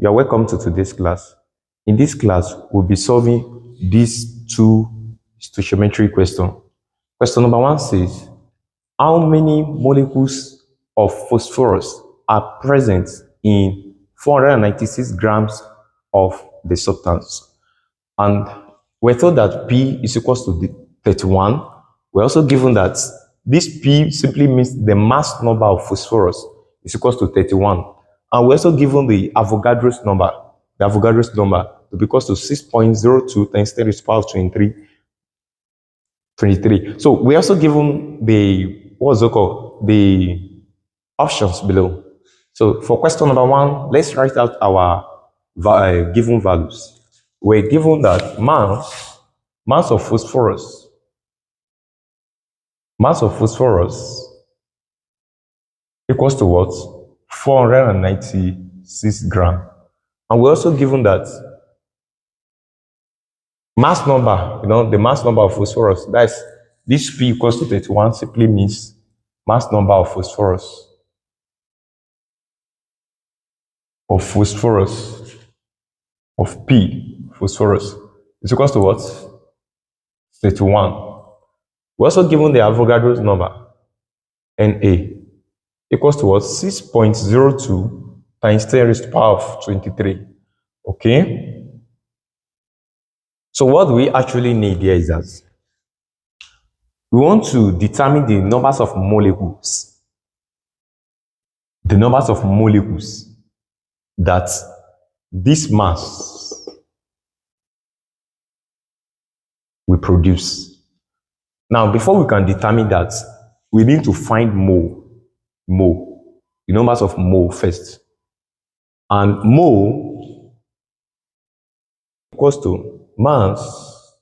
You are welcome to today's class. In this class, we'll be solving these two stoichiometry questions. Question number 1 says, how many molecules of phosphorus are present in 496 grams of the substance? And we're told that P is equal to 31. We're also given that this P simply means the mass number of phosphorus is equal to 31. And we're also given the Avogadro's number. The Avogadro's number to be equal to 6.02 times 10 to the power of 23. So we're also given the, the options below. So for question number 1, let's write out our given values. We're given that mass of phosphorus equals to what? 496 grams. And we're also given that mass number, the mass number of phosphorus, that's this P equals to 31 simply means mass number of phosphorus of P phosphorus is equals to what? 31. We're also given the Avogadro's number, Na, equals to what? 6.02 times 10 to the power of 23. Okay? So what we actually need here is that we want to determine the numbers of molecules. The numbers of molecules that this mass will produce. Now, before we can determine that, we need to find mole, the numbers of mole first. And mole equals to mass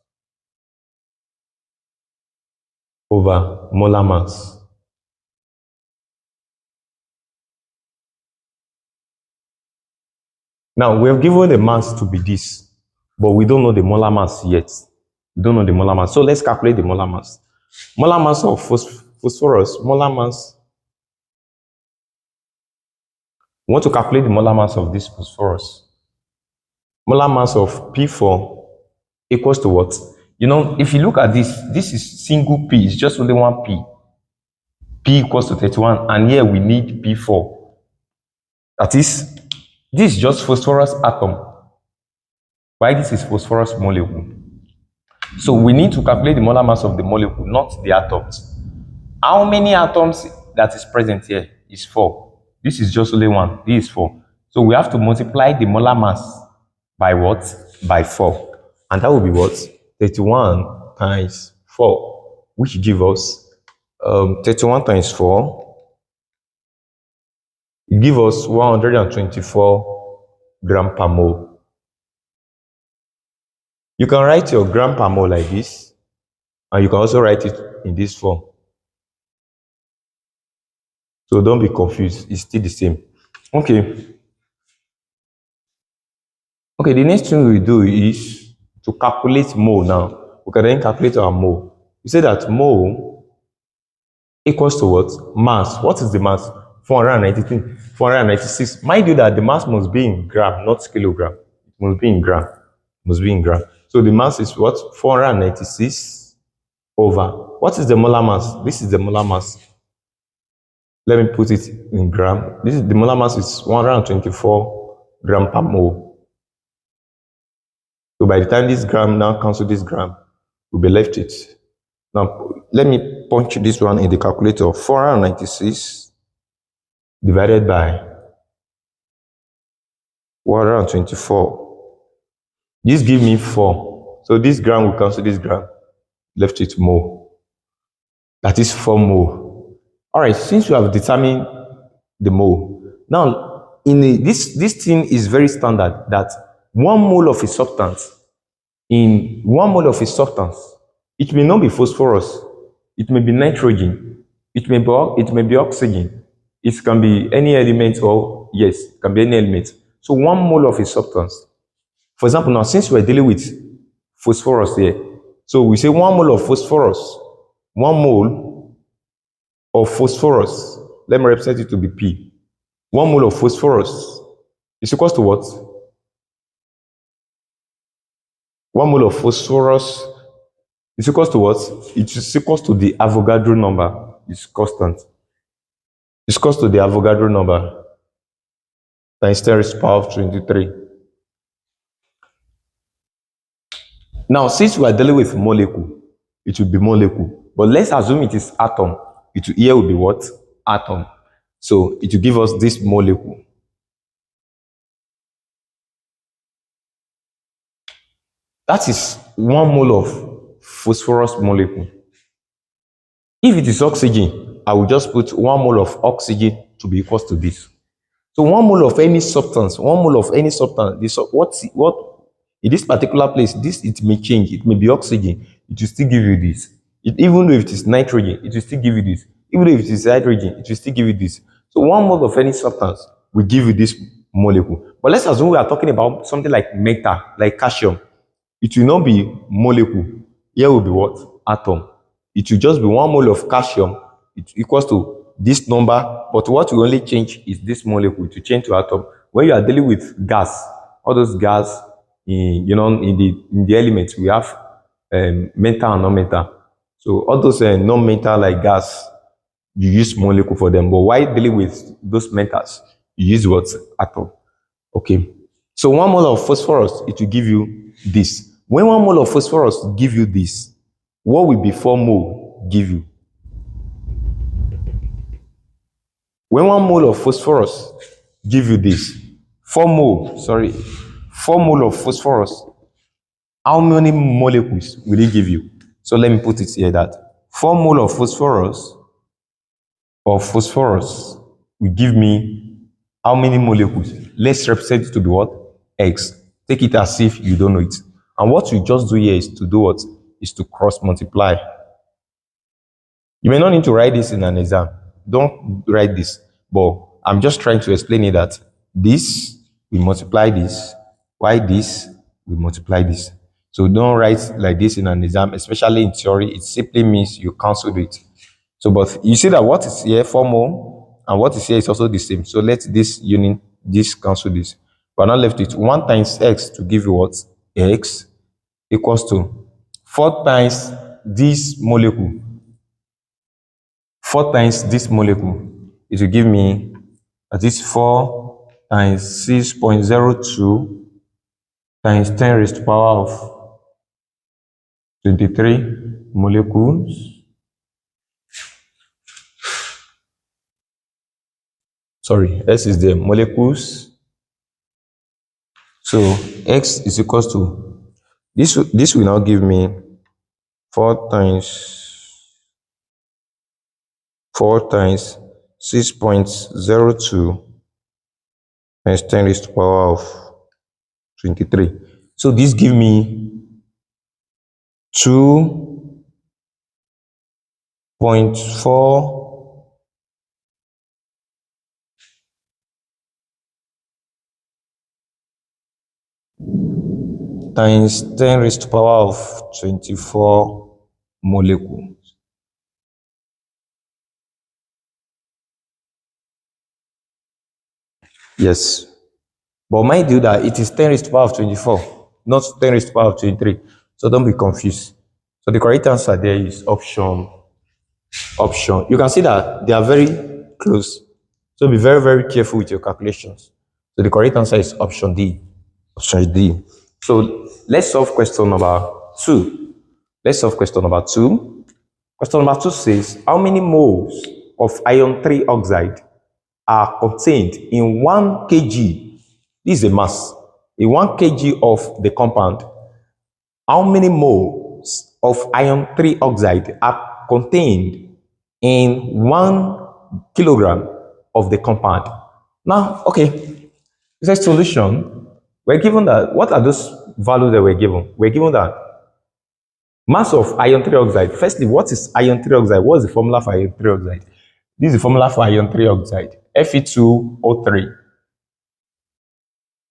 over molar mass. Now, we have given the mass to be this, but we don't know the molar mass yet. We don't know the molar mass. So let's calculate the molar mass. Molar mass of phosphorus, molar mass. We want to calculate the molar mass of this phosphorus. Molar mass of P4 equals to what? If you look at this is single P, it's just only one P. P equals to 31, and here we need P4. That is, this is just phosphorus atom. Why this is phosphorus molecule? So we need to calculate the molar mass of the molecule, not the atoms. How many atoms that is present here is 4. This is just only 1. This is 4. So we have to multiply the molar mass by what? By 4. And that will be what? 31 times 4, which gives us 31 times 4. It gives us 124 gram per mole. You can write your gram per mole like this, and you can also write it in this form. So don't be confused, it's still the same. Okay, the next thing we do is to calculate mole now. We can then calculate our mole. We say that mole equals to what? Mass. What is the mass? 493, 496. Mind you that the mass must be in gram, not kilogram. It must be in gram. So the mass is what? 496 over. What is the molar mass? This is the molar mass. Let me put it in gram. The molar mass is 124 gram per mole. So by the time this gram now cancel this gram, we'll be left it. Now let me punch this one in the calculator. 496 divided by 124. This gives me 4. So this gram will cancel this gram. Left it mole. That is 4 mole. Alright, since we have determined the mole, now this thing is very standard that 1 mole of a substance, it may not be phosphorus, it may be nitrogen, it may be oxygen, it can be any element, or yes, it can be any element. So 1 mole of a substance. For example, now since we're dealing with phosphorus here, so we say 1 mole of phosphorus, 1 mole of phosphorus, let me represent it to be P. 1 mole of phosphorus is equal to what? 1 mole of phosphorus is equals to what? It is equals to the Avogadro number. It's constant. It's equals to the Avogadro number times 10 raised to the power of 23. Now, since we are dealing with molecule, it will be molecule. But let's assume it is atom. Here will be what? Atom. So it will give us this molecule. That is 1 mole of phosphorus molecule. If it is oxygen, I will just put 1 mole of oxygen to be equal to this. So 1 mole of any substance, 1 mole of any substance, what in this particular place, it may change. It may be oxygen, it will still give you this. Even though if it is nitrogen, it will still give you this. Even if it is hydrogen, it will still give you this. So 1 mole of any substance will give you this molecule. But let's assume we are talking about something like metal, like calcium. It will not be molecule. Here will be what? Atom. It will just be 1 mole of calcium. It equals to this number, but what will only change is this molecule to change to atom. When you are dealing with gas, all those gas, in the elements, we have metal and non-metal. So all those non-metal like gas, you use molecule for them. But while dealing with those metals, you use what? Atom. Okay. So 1 mole of phosphorus, it will give you this. When 1 mole of phosphorus give you this, what will be 4 mole give you? When 1 mole of phosphorus give you this, 4 mole of phosphorus, how many molecules will it give you? So let me put it here that 4 mole of phosphorus will give me how many molecules? Let's represent it to be what? X. Take it as if you don't know it. And what you just do here is to do what? Is to cross multiply. You may not need to write this in an exam. Don't write this. But I'm just trying to explain it that this will multiply this. Why this will multiply this. So don't write like this in an exam, especially in theory. It simply means you cancel it. So, but you see that what is here, 4 mole, and what is here is also the same. So let this cancel this. We're not left with 1 times x to give you what? X equals to 4 times this molecule. 4 times this molecule. It will give me this 4 times 6.02 times 10 raised to the power of 23 molecules. Sorry, S is the molecules. So X is equals to this will now give me 4 times 6.02 times 10 raised to the power of 23. So this give me 2.4 times 10 raised to the power of 24 molecules. Yes. But mind you that it is 10 raised to the power of 24, not 10 raised to the power of 23. So don't be confused. So the correct answer there is option. You can see that they are very close. So be very, very careful with your calculations. So the correct answer is option D. Option D. So let's solve question number 2. Question number 2 says, how many moles of iron 3 oxide are contained in 1 kg? This is a mass. In 1 kg of the compound, how many moles of iron 3 oxide are contained in 1 kilogram of the compound? Now, okay, it's a solution. We're given that, what are those values that we're given? We're given that mass of iron 3 oxide. Firstly, what is iron 3 oxide? What is the formula for iron 3 oxide? This is the formula for iron 3 oxide. Fe2O3.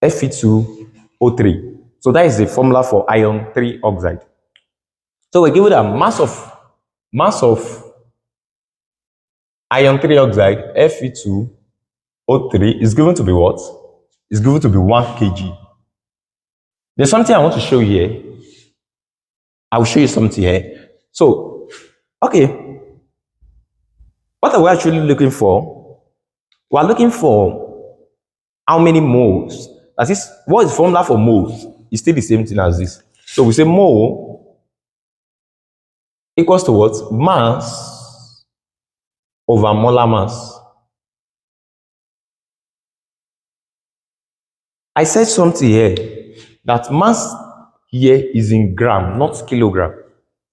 Fe2O3. So that is the formula for iron 3 oxide. So we're given that mass of iron 3 oxide, Fe2O3, is given to be what? Is given to be 1 kg. There's something I want to show you here. I will show you something here. So, okay, what are we actually looking for? We are looking for how many moles. That is, what is the formula for moles? It's still the same thing as this. So we say mole equals to what? Mass over molar mass. I said something here that mass here is in gram, not kilogram.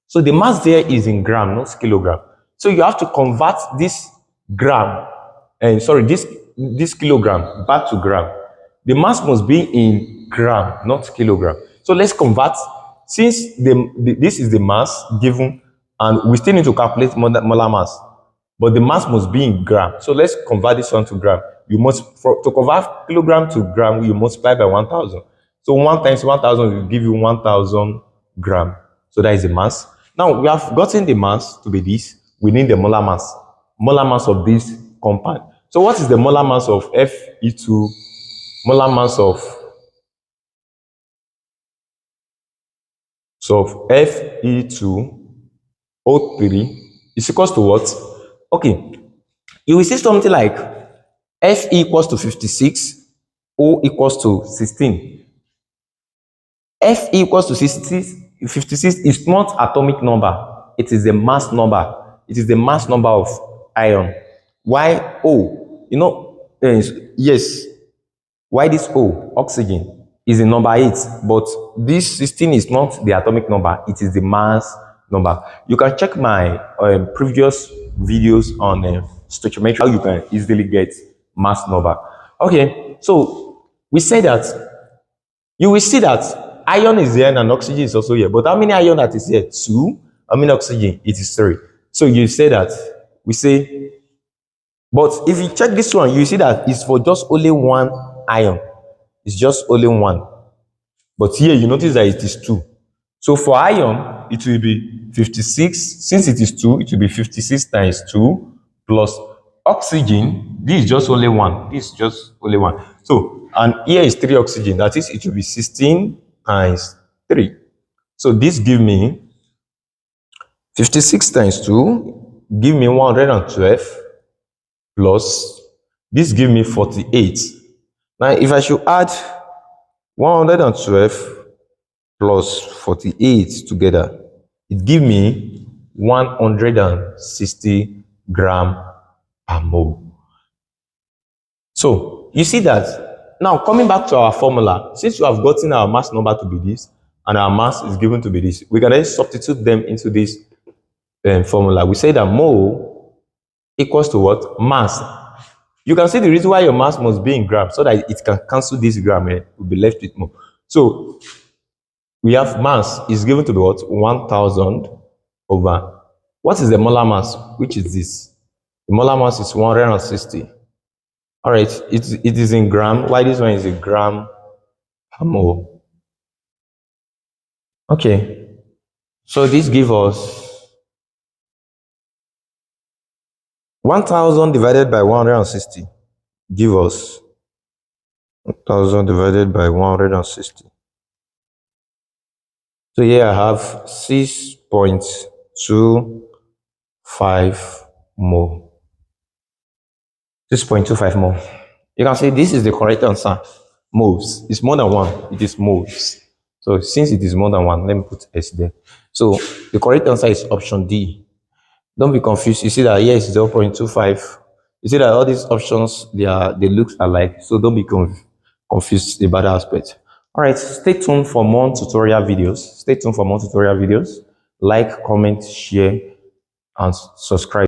So the mass there is in gram, not kilogram. So you have to convert this gram, and sorry, this kilogram back to gram. The mass must be in gram, not kilogram. So let's convert. Since this is the mass given, and we still need to calculate molar mass, but the mass must be in gram. So let's convert this one to gram. You must, to convert kilogram to gram, you multiply by 1,000. So 1 times 1,000 will give you 1,000 gram. So that is the mass. Now we have gotten the mass to be this. We need the molar mass. Molar mass of this compound. So what is the molar mass of Fe2? Molar mass of Fe2O3 is equals to what? Okay, you will see something like Fe equals to 56, O equals to 16. Fe equals to 56 is not atomic number, it is the mass number. It is the mass number of iron. Why O? You know, yes, why this O, oxygen, is in number 8, but this 16 is not the atomic number, it is the mass number. You can check my previous videos on stoichiometry, how you can easily get mass number. Okay, so we say that you will see that iron is here and oxygen is also here. But how many iron that is here? 2. How many oxygen? It is 3. So you say that, we say, but if you check this one, you see that it's for just only 1 iron. It's just only 1. But here you notice that it is 2. So for iron, it will be 56. Since it is 2, it will be 56 times 2 plus oxygen. This is just only 1. This is just only 1. So, and here is 3 oxygen. That is, it will be 16 times 3. So this give me 56 times 2, give me 112 plus, this give me 48. Now, if I should add 112 plus 48 together, it give me 160 gram per mole. So you see that now, coming back to our formula, since you have gotten our mass number to be this and our mass is given to be this, we can then substitute them into this formula. We say that mole equals to what? Mass. You can see the reason why your mass must be in grams, so that it can cancel this gram and will be left with more. So we have mass is given to be what? 1,000 over, what is the molar mass? Which is this? The molar mass is 160. All right, it is in gram. Why this one is a gram per mole? Okay, so this gives us 1,000 divided by 160. Give us 1,000 divided by 160. So here I have 6.25 mole. 6.25 mole. You can say this is the correct answer. Moles. It's more than 1. It is moles. So since it is more than 1, let me put S there. So the correct answer is option D. Don't be confused. You see that here is 0.25. You see that all these options, they look alike. So don't be confused about that aspect. All right, stay tuned for more tutorial videos. Stay tuned for more tutorial videos. Like, comment, share, and subscribe.